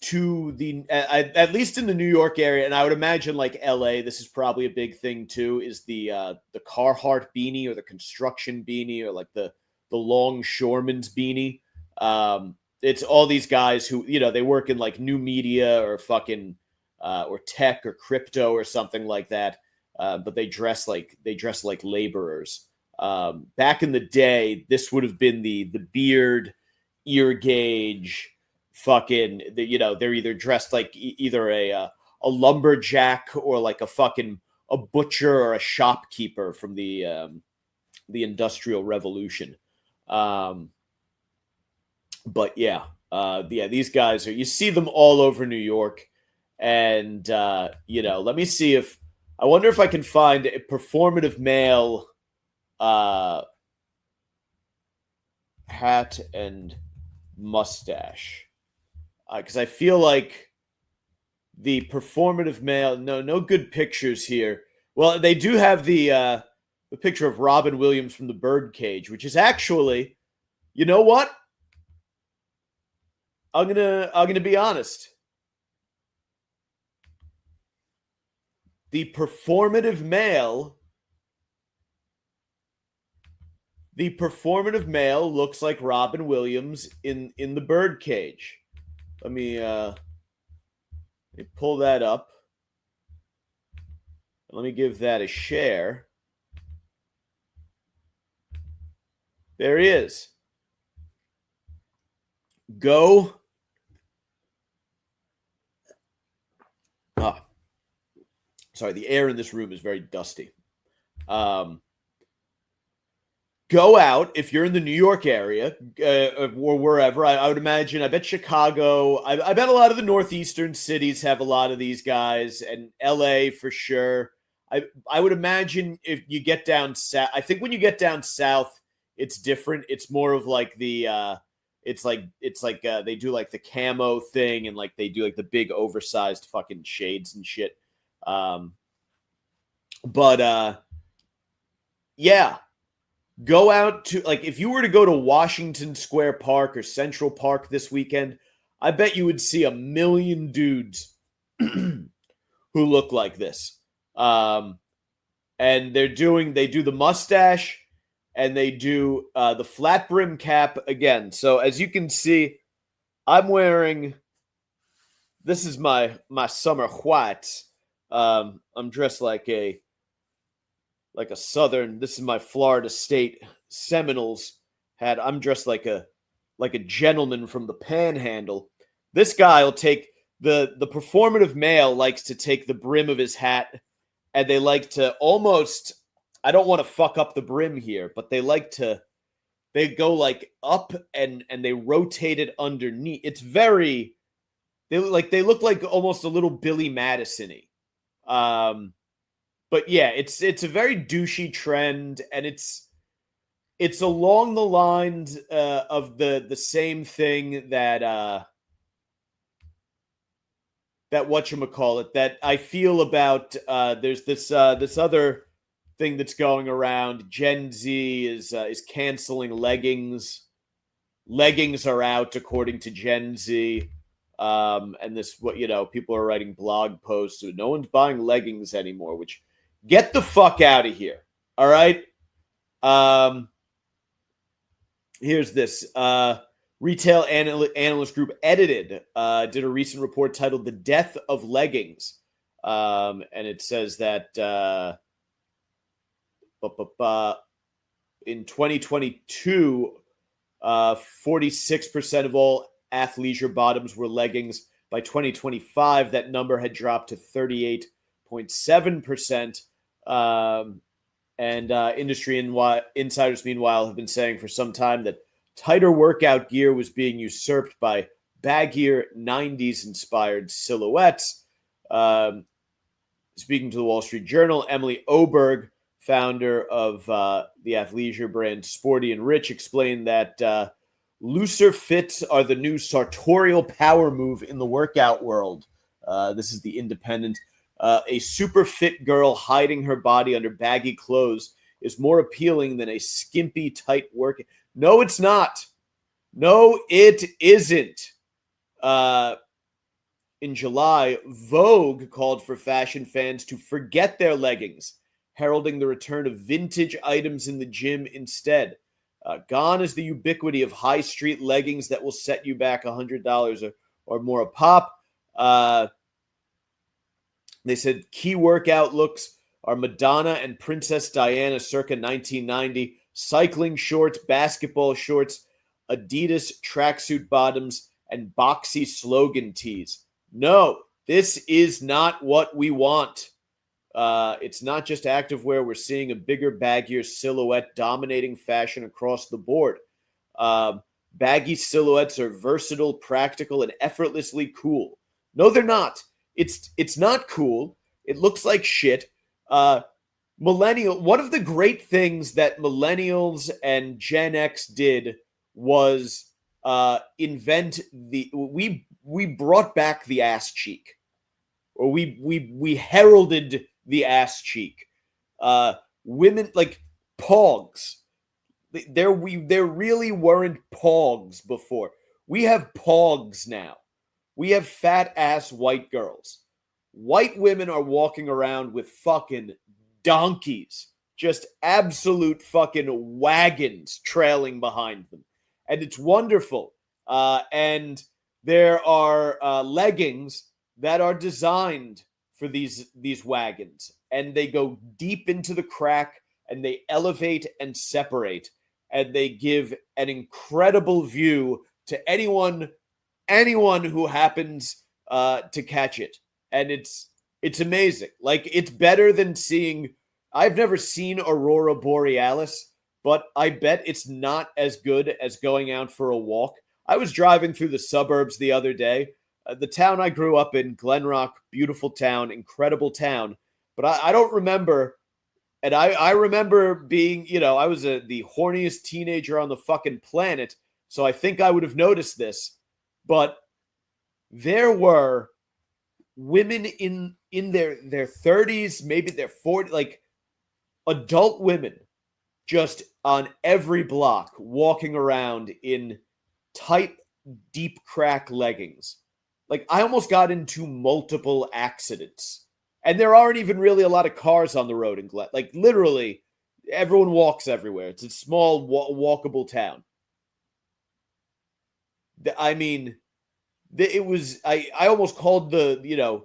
to the at least in the New York area, and I would imagine like L.A. This is probably a big thing too. Is the Carhartt beanie or the construction beanie or like the longshoreman's beanie? It's all these guys who they work in like new media or fucking or tech or crypto or something like that. But they dress like laborers. Back in the day, this would have been the beard, ear gauge, fucking. They're either dressed like either a lumberjack or like a butcher or a shopkeeper from the Industrial Revolution. But these guys you see them all over New York, and let me see if. I wonder if I can find a performative male hat and mustache. Because I feel like the performative male, no good pictures here. Well, they do have the picture of Robin Williams from the Birdcage, which is actually, you know what? I'm gonna be honest. The performative male looks like Robin Williams in the Birdcage. Let me pull that up. Let me give that a share. There he is. Go. Sorry, the air in this room is very dusty. Go out if you're in the New York area or wherever. I would imagine. I bet Chicago. I bet a lot of the northeastern cities have a lot of these guys, and LA for sure. I would imagine if you get down south. I think when you get down south, it's different. It's more of like the. It's like they do like the camo thing, and like they do like the big oversized fucking shades and shit. Go out to, like, if you were to go to Washington Square Park or Central Park this weekend, I bet you would see a million dudes who look like this. And they do the mustache, and they do the flat brim cap again. So as you can see, I'm wearing, this is my summer white. I'm dressed like a Southern. This is my Florida State Seminoles hat. I'm dressed like a gentleman from the Panhandle. This guy will take the performative male likes to take the brim of his hat, and they like to almost, I don't want to fuck up the brim here, but they go like up and they rotate it underneath. It's very, they look like almost a little Billy Madison-y. But yeah, it's a very douchey trend, and it's along the lines of the same thing that whatchamacallit, that I feel about there's this other thing that's going around. Gen Z is canceling leggings. Leggings are out according to Gen Z. And this, people are writing blog posts. So no one's buying leggings anymore, which, get the fuck out of here. All right. Here's this. Retail Analyst Group Edited did a recent report titled "The Death of Leggings," and it says that in 2022, 46% of all athleisure bottoms were leggings. By 2025, that number had dropped to 38.7%. And industry insiders, meanwhile, have been saying for some time that tighter workout gear was being usurped by baggier 90s-inspired silhouettes. Speaking to the Wall Street Journal, Emily Oberg, founder of the athleisure brand Sporty and Rich, explained that looser fits are the new sartorial power move in the workout world. This is the Independent. A super fit girl hiding her body under baggy clothes is more appealing than a skimpy, tight work. No, it's not. No, it isn't. In July, Vogue called for fashion fans to forget their leggings, heralding the return of vintage items in the gym instead. Gone is the ubiquity of high street leggings that will set you back $100 or more a pop. They said key workout looks are Madonna and Princess Diana circa 1990, cycling shorts, basketball shorts, Adidas tracksuit bottoms, and boxy slogan tees. No, this is not what we want. It's not just activewear. We're seeing a bigger, baggier silhouette dominating fashion across the board. Baggy silhouettes are versatile, practical, and effortlessly cool. No, they're not. It's not cool. It looks like shit. One of the great things that millennials and Gen X did was invent we brought back the ass cheek, or we heralded the ass cheek. Women like pogs. There really weren't pogs before. We have pogs now. We have fat ass white girls. White women are walking around with fucking donkeys, just absolute fucking wagons trailing behind them. And it's wonderful. And there are leggings that are designed for these wagons. And they go deep into the crack, and they elevate and separate. And they give an incredible view to anyone who happens to catch it. And it's amazing. Like, it's better than seeing, I've never seen Aurora Borealis, but I bet it's not as good as going out for a walk. I was driving through the suburbs the other day. The town I grew up in, Glen Rock, beautiful town, incredible town. But I don't remember, and I remember being, I was the horniest teenager on the fucking planet, so I think I would have noticed this. But there were women in their 30s, maybe their 40s, like adult women, just on every block, walking around in tight, deep crack leggings. Like, I almost got into multiple accidents. And there aren't even really a lot of cars on the road in Glen. Like, literally, Everyone walks everywhere. It's a small, walkable town. I mean, it was. I almost called the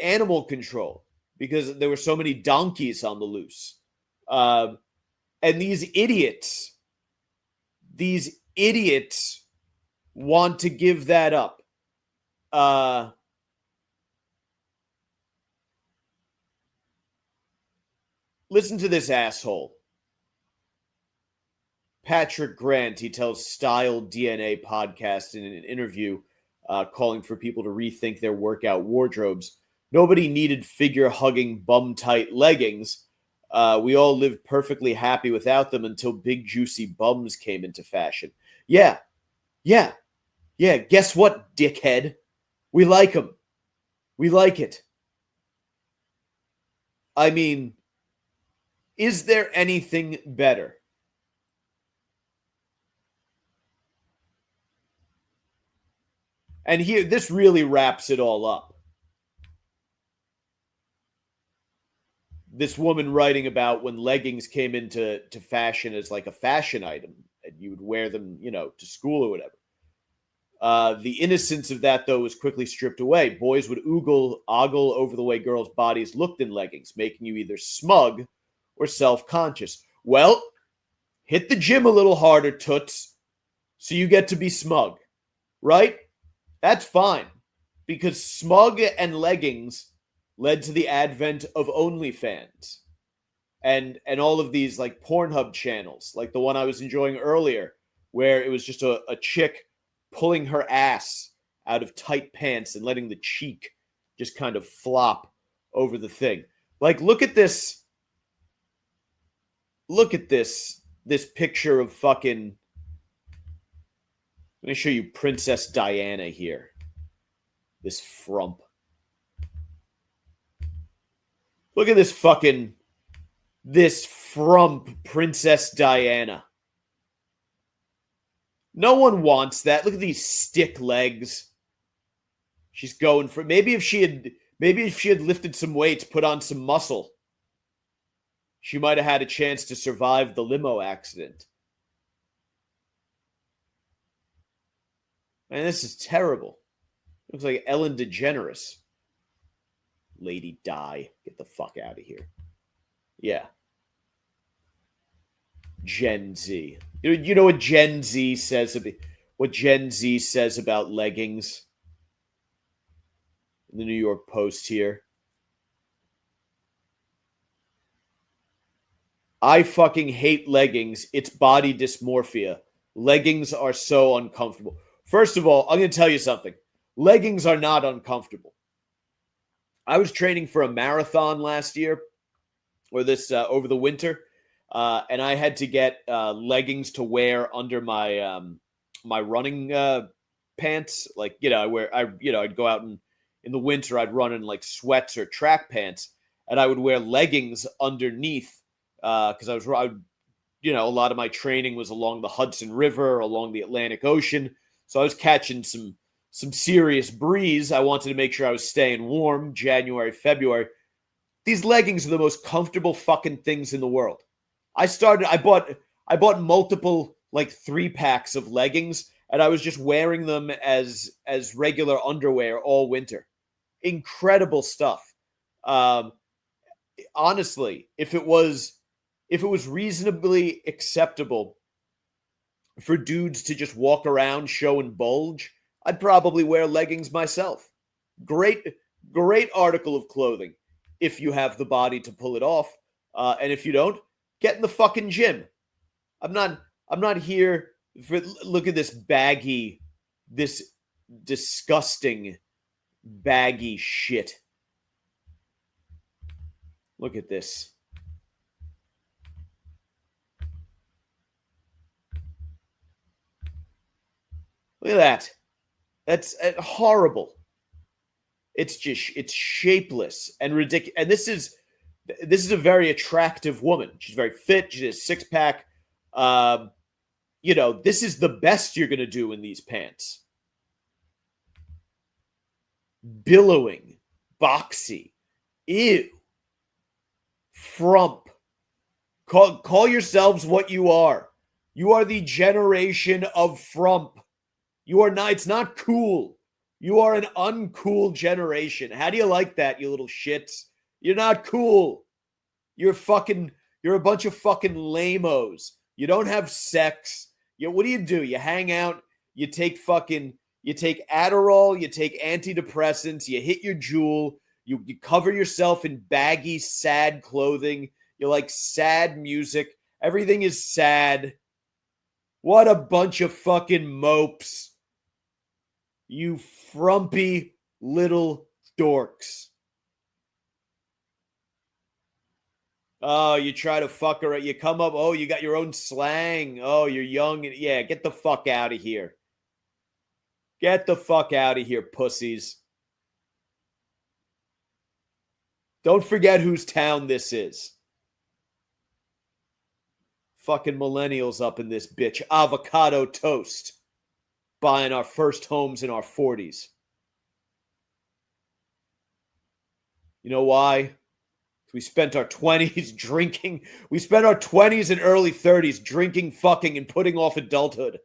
animal control because there were so many donkeys on the loose, and these idiots want to give that up. Listen to this asshole. Patrick Grant, he tells Style DNA podcast in an interview calling for people to rethink their workout wardrobes. Nobody needed figure-hugging, bum-tight leggings. We all lived perfectly happy without them until big, juicy bums came into fashion. Yeah. Guess what, dickhead? We like them. We like it. I mean, is there anything better? And here, this really wraps it all up. This woman writing about when leggings came into fashion as like a fashion item, and you would wear them, to school or whatever. The innocence of that, though, was quickly stripped away. Boys would ogle over the way girls' bodies looked in leggings, making you either smug or self-conscious. Well, hit the gym a little harder, toots, so you get to be smug, right? That's fine, because smug and leggings led to the advent of OnlyFans and all of these like Pornhub channels, like the one I was enjoying earlier, where it was just a chick pulling her ass out of tight pants and letting the cheek just kind of flop over the thing. Like, look at this picture of fucking, let me show you Princess Diana here. This frump. Look at this frump Princess Diana. No one wants that. Look at these stick legs. She's going for, maybe if she had lifted some weights, put on some muscle, she might have had a chance to survive the limo accident. Man, this is terrible. Looks like Ellen DeGeneres. Lady Di. Get the fuck out of here. Yeah. Gen Z. You know what Gen Z says about leggings? In the New York Post here. I fucking hate leggings. It's body dysmorphia. Leggings are so uncomfortable. First of all, I'm going to tell you something. Leggings are not uncomfortable. I was training for a marathon last year, or this over the winter, and I had to get leggings to wear under my my running pants. Like, I'd go out in the winter, I'd run in like sweats or track pants, and I would wear leggings underneath because a lot of my training was along the Hudson River, along the Atlantic Ocean, so I was catching some serious breeze. I wanted to make sure I was staying warm January, February. These leggings are the most comfortable fucking things in the world. I bought multiple like 3-packs of leggings, and I was just wearing them as regular underwear all winter. Incredible stuff. Honestly, if it was reasonably acceptable for dudes to just walk around showing bulge, I'd probably wear leggings myself. Great article of clothing if you have the body to pull it off. And if you don't, get in the fucking gym. I'm not here for, look at this disgusting baggy shit. Look at this. Look at that. That's horrible. It's shapeless and ridiculous. And this is a very attractive woman. She's very fit. She has a 6-pack. This is the best you're going to do in these pants. Billowing, boxy, ew, frump, Call yourselves what you are. You are the generation of frump. You are not. It's not cool. You are an uncool generation. How do you like that, you little shits? You're not cool. You're a bunch of fucking lame-os. You don't have sex. What do? You hang out, you take Adderall, you take antidepressants, you hit your jewel, you cover yourself in baggy, sad clothing, you like sad music. Everything is sad. What a bunch of fucking mopes. You frumpy little dorks. Oh, you try to fuck her. You come up. Oh, you got your own slang. Oh, you're young. Yeah, get the fuck out of here. Get the fuck out of here, pussies. Don't forget whose town this is. Fucking millennials up in this bitch. Avocado toast. Buying our first homes in our 40s. You know why? We spent our 20s drinking. We spent our 20s and early 30s drinking, fucking, and putting off adulthood.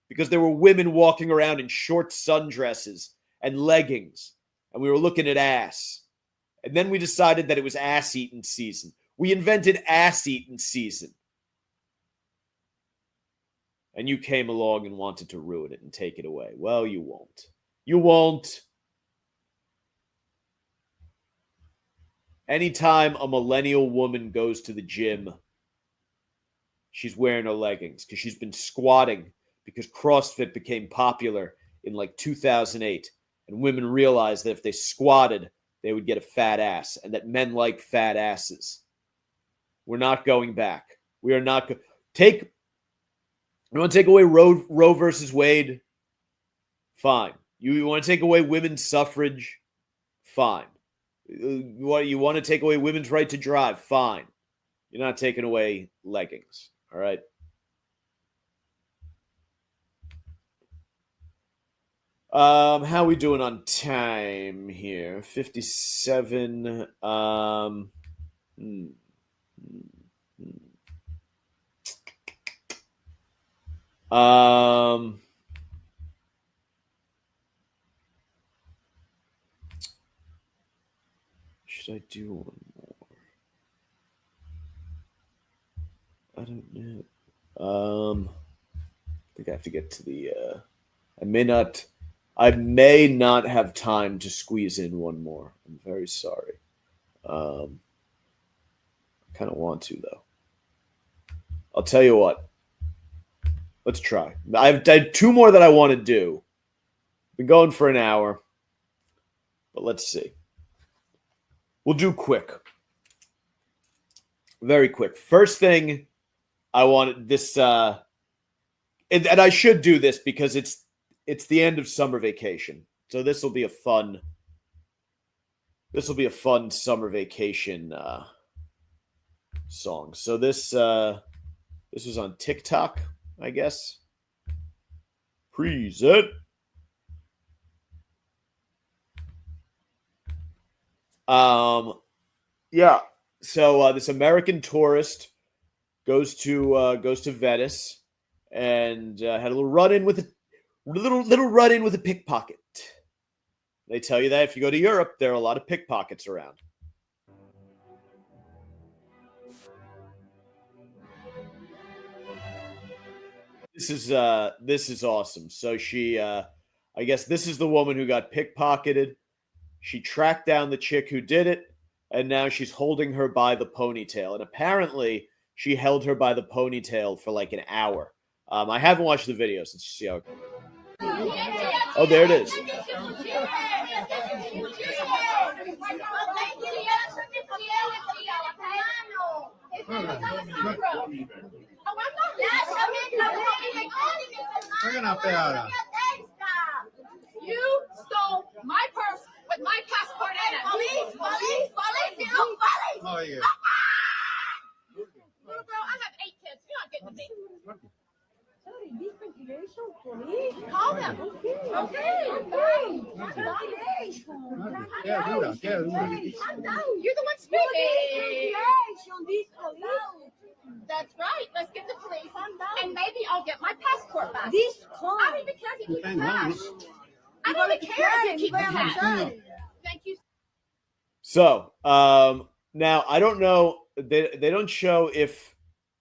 Because there were women walking around in short sundresses and leggings. And we were looking at ass. And then we decided that it was ass-eating season. We invented ass-eating season. And you came along and wanted to ruin it and take it away. Well, you won't. You won't. Anytime a millennial woman goes to the gym, she's wearing her leggings because she's been squatting because CrossFit became popular in like 2008. And women realized that if they squatted, they would get a fat ass and that men like fat asses. We're not going back. We are not going to You want to take away Roe versus Wade? Fine. You want to take away women's suffrage? Fine. You want to take away women's right to drive? Fine. You're not taking away leggings. All right? How are we doing on time here? 57. Should I do one more? I don't know. I think I have to get to the I may not have time to squeeze in one more. I'm very sorry. I kind of want to though. I'll tell you what. Let's try. I've done two more that I want to do. Been going for an hour. But let's see. We'll do quick. Very quick. First thing I wanted this and I should do this because it's the end of summer vacation. So this will be a fun summer vacation song. So this was on TikTok, I guess. Present. Yeah. So this American tourist goes to Venice and had a little run-in with a pickpocket. They tell you that if you go to Europe, there are a lot of pickpockets around. This is awesome. So she, I guess this is the woman who got pickpocketed. She tracked down the chick who did it, and now she's holding her by the ponytail. And apparently, she held her by the ponytail for like an hour. I haven't watched the video since you see how. Oh, there it is. You stole my purse with my passport in it. Police. Oh, yeah. Little girl, I have 8 kids. You're not getting me. Call them. Okay. You're the one speaking. That's right. Let's get the police and maybe I'll get my passport back. This car. I don't even care if you keep the cash. I don't even care if you keep the cash. Thank you. So, now I don't know. They don't show if.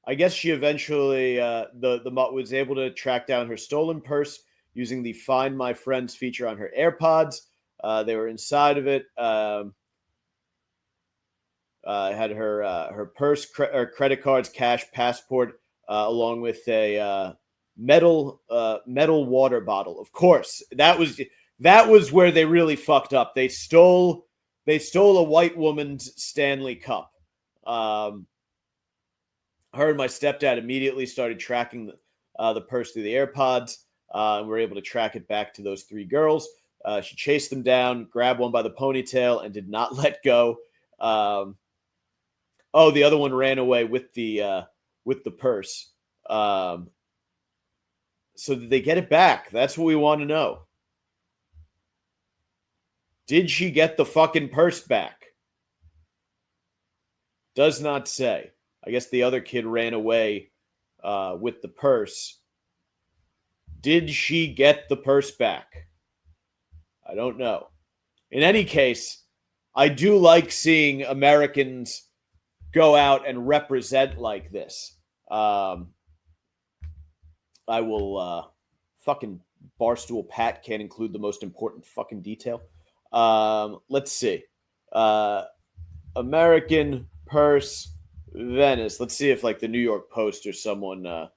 I guess she eventually the mutt was able to track down her stolen purse using the Find My Friends feature on her AirPods. They were inside of it. Had her purse, credit cards, cash, passport, along with a metal water bottle. Of course, that was where they really fucked up. They stole a white woman's Stanley Cup. Her and my stepdad immediately started tracking the purse through the AirPods, and were able to track it back to those three girls. She chased them down, grabbed one by the ponytail, and did not let go. The other one ran away with the purse. So did they get it back? That's what we want to know. Did she get the fucking purse back? Does not say. I guess the other kid ran away with the purse. Did she get the purse back? I don't know. In any case, I do like seeing Americans go out and represent like this. I will fucking Barstool Pat can't include the most important fucking detail. Let's see. American purse Venice. Let's see if like the New York Post or someone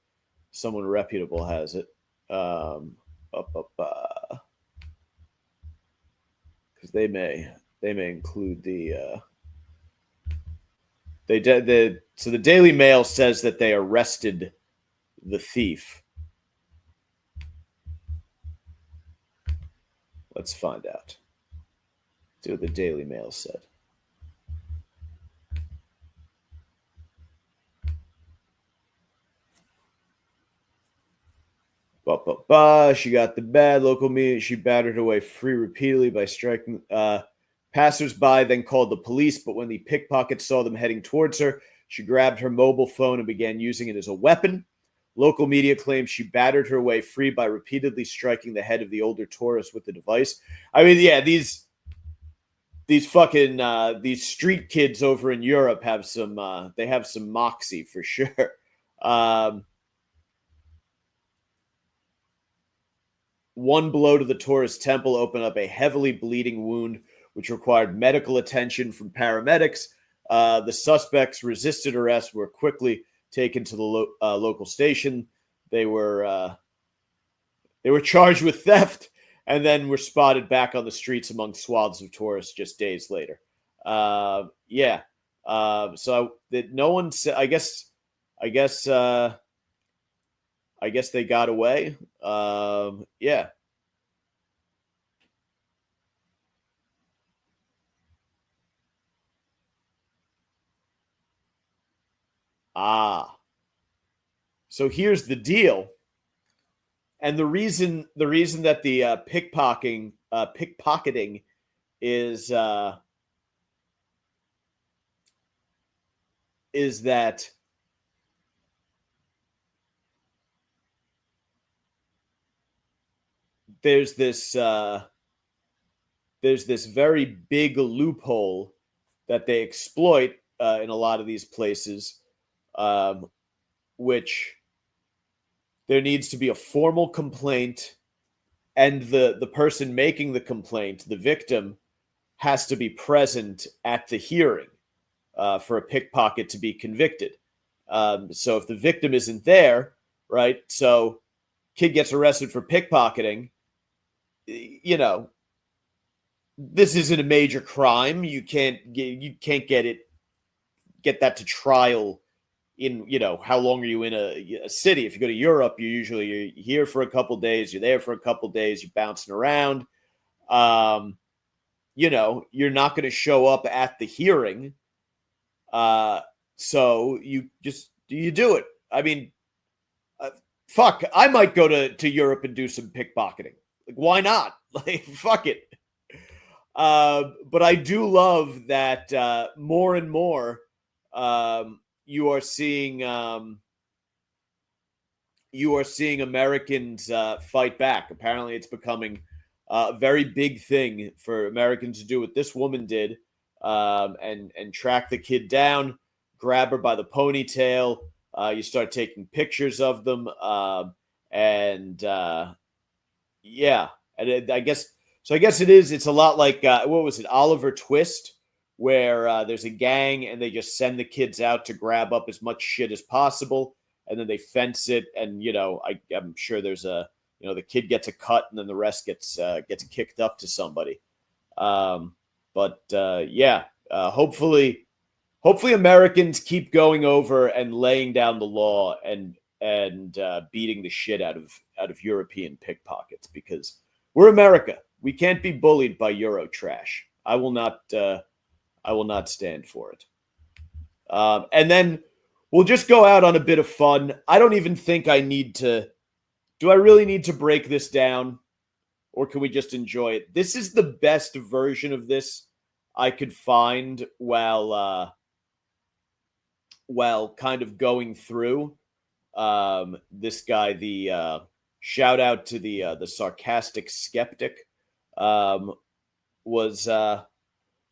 reputable has it. Because they may include the so the Daily Mail says that they arrested the thief. Let's find out. See what the Daily Mail said. She got the bad local media. She battered her way free repeatedly by striking passersby, then called the police. But when the pickpockets saw them heading towards her, she grabbed her mobile phone and began using it as a weapon. Local media claims she battered her way free by repeatedly striking the head of the older tourist with the device. I mean, yeah, these fucking these street kids over in Europe have some they have some moxie for sure. One blow to the tourist temple opened up a heavily bleeding wound, which required medical attention from paramedics. The suspects resisted arrest, were quickly taken to the local station. They were charged with theft, and then were spotted back on the streets among swaths of tourists just days later. So that no one said. I guess they got away. Yeah. So here's the deal. And the reason that the pickpocketing is that there's this very big loophole that they exploit in a lot of these places, which there needs to be a formal complaint, and the person making the complaint, the victim, has to be present at the hearing for a pickpocket to be convicted. So if the victim isn't there, right? So kid gets arrested for pickpocketing. You know, this isn't a major crime. You can't get that to trial in, how long are you in a city? If you go to Europe, you're here for a couple days, you're there for a couple days, you're bouncing around. You're not going to show up at the hearing. So you do it. I mean, fuck, I might go to Europe and do some pickpocketing. Like, why not? Like, fuck it. But I do love that more and more, you are seeing Americans fight back. Apparently, it's becoming a very big thing for Americans to do what this woman did, and track the kid down, grab her by the ponytail. You start taking pictures of them, and yeah, and I guess so. I guess it's a lot like what was it, Oliver Twist, where there's a gang and they just send the kids out to grab up as much shit as possible, and then they fence it, and I'm sure there's the kid gets a cut, and then the rest gets kicked up to somebody. Hopefully Americans keep going over and laying down the law and beating the shit out of European pickpockets, because we're America. We can't be bullied by Euro trash. I will not stand for it. And then we'll just go out on a bit of fun. I don't even think I need to. Do I really need to break this down, or can we just enjoy it? This is the best version of this I could find while kind of going through this guy. The shout out to the sarcastic skeptic was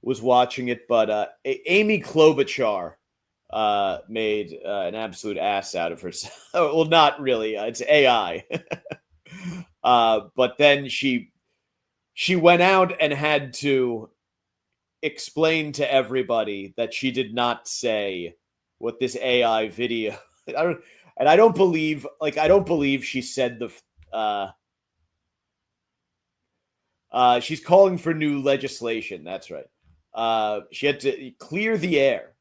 watching it, but Amy Klobuchar made an absolute ass out of herself. Well, not really. It's AI. But then she went out and had to explain to everybody that she did not say what this AI video. I don't believe she said she's calling for new legislation. That's right. She had to clear the air.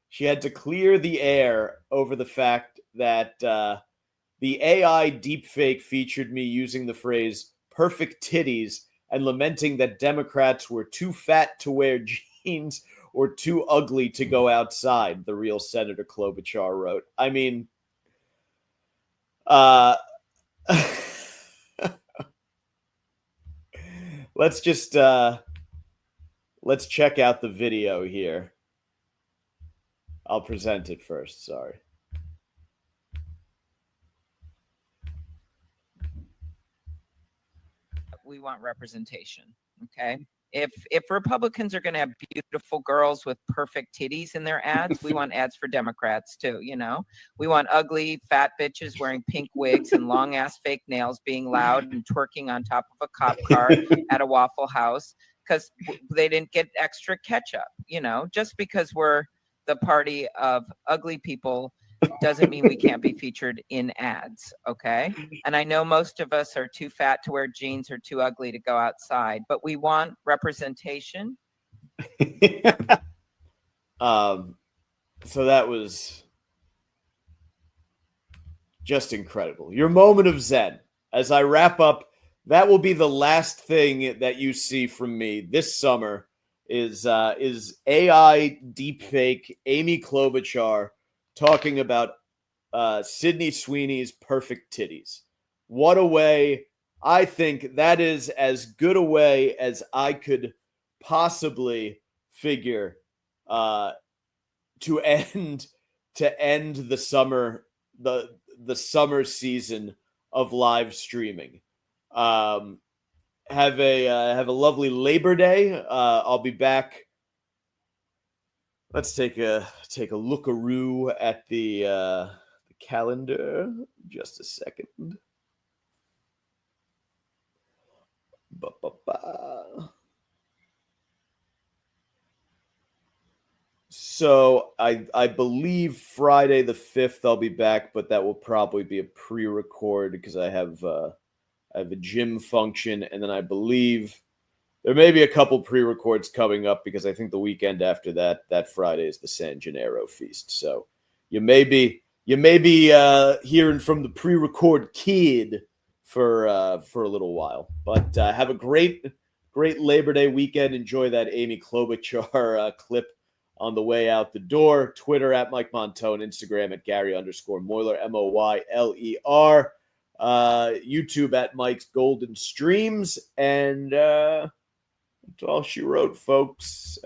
She had to clear the air over the fact that the AI deepfake featured me using the phrase perfect titties and lamenting that Democrats were too fat to wear jeans or too ugly to go outside, the real Senator Klobuchar wrote. I mean, let's check out the video here. I'll present it first. Sorry. We want representation. Okay. If Republicans are going to have beautiful girls with perfect titties in their ads, we want ads for Democrats too. We want ugly fat bitches wearing pink wigs and long ass fake nails being loud and twerking on top of a cop car at a Waffle House because they didn't get extra ketchup. Just because we're the party of ugly people doesn't mean we can't be featured in ads, okay? And I know most of us are too fat to wear jeans or too ugly to go outside, but we want representation. So that was just incredible. Your moment of zen. As I wrap up, that will be the last thing that you see from me this summer is AI deepfake Amy Klobuchar talking about Sydney Sweeney's perfect titties. What a way. I think that is as good a way as I could possibly figure to end the summer summer season of live streaming. Have a lovely Labor Day. I'll be back. Let's take a lookaroo at the calendar. Just a second. So I believe Friday the 5th I'll be back, but that will probably be a pre-record because I have a gym function, and then I believe there may be a couple pre-records coming up because I think the weekend after that Friday is the San Gennaro feast. So you may be hearing from the pre-record kid for a little while. But have a great Labor Day weekend. Enjoy that Amy Klobuchar clip on the way out the door. Twitter at Mike Montone, Instagram at Gary_Moyler, Moyler. YouTube at Mike's Golden Streams, and that's all she wrote, folks.